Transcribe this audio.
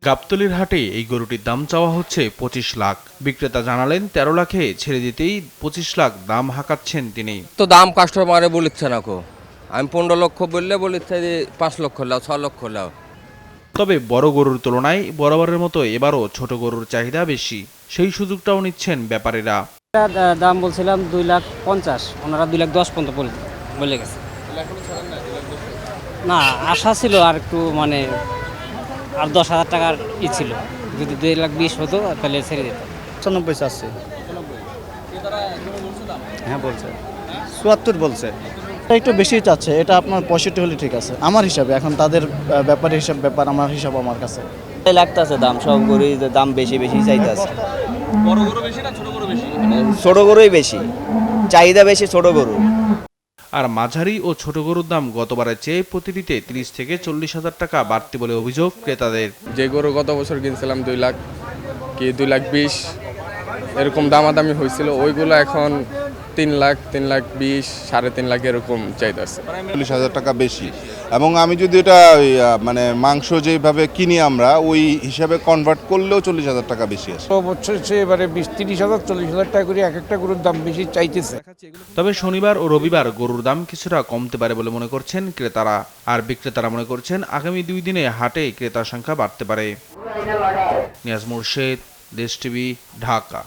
গাবতলীর হাটে এই গরুটির দাম চাওয়া হচ্ছে 25 লাখ। বিক্রেতা জানালেন 13 লাখে ছেড়ে দিতেই 25 লাখ দাম হাঁকাচ্ছেন তিনি। তো দাম কাস্টমারে বলিচ্ছে না কো, আমি 15 লক্ষ বললে বলিচ্ছে যে 5 লক্ষ লাও 6 লক্ষ লাও। তবে বড় গরুর তুলনায় বরাবরের মতো এবারও ছোট গরুর চাহিদা বেশি, সেই সুযোগটাও নিচ্ছেন ব্যাপারীরা। দাম বলছিলাম 2,50,000, ওনারা 2,10,000 পর্যন্ত বলে গেছে। না, আশা ছিল আর একটু মানে আর 10,000 টাকার ছিল, যদি 2,20,000 হতো তাহলে ছেড়ে দিতাম। 95 চাচ্ছে। হ্যাঁ বলছে 74 বলছে। একটু বেশি চাচ্ছে, এটা আপনার 65 হলে ঠিক আছে আমার হিসাবে। এখন তাদের ব্যাপারে ব্যাপার, আমার হিসাব আমার কাছে লাগতেছে দাম, সব গরুই দাম বেশি বেশি চাইতেছে। বড় গরু বেশি না ছোট গরু বেশি? ছোট গরুই বেশি চাহিদা, বেশি ছোট গরু। আর মাঝারি ও ছোট গরুর দাম গতবারের চেয়ে প্রতিটিতে 30 থেকে 40 হাজার টাকা বাড়তি বলে অভিযোগ ক্রেতাদের। যে গরু গত বছর কিনছিলাম 2 লাখ কি 2,20,000 এরকম দামাদামি হয়েছিল, ওইগুলো এখন 3 লাখ 3,20,000 3.5 লাখ এরকম চাইতেছে। 40,000 টাকা বেশি। এবং আমি যদি এটা মানে মাংস যেভাবে কিনি আমরা ওই হিসাবে কনভার্ট করলেও 40,000 টাকা বেশি আসে। বছর এবারে 20-30,000 40,000 টাকা করে এক একটা গরুর দাম বেশি চাইতেছে। তবে শনিবার ও রবিবার গরুর দাম কিছুটা কমতে পারে বলে মনে করছেন ক্রেতারা। আর বিক্রেতারা মনে করছেন আগামী 2 দিনে হাটে ক্রেতার সংখ্যা বাড়তে পারে। নিয়াজ মুর্শেদ, দেশ টিভি, ঢাকা।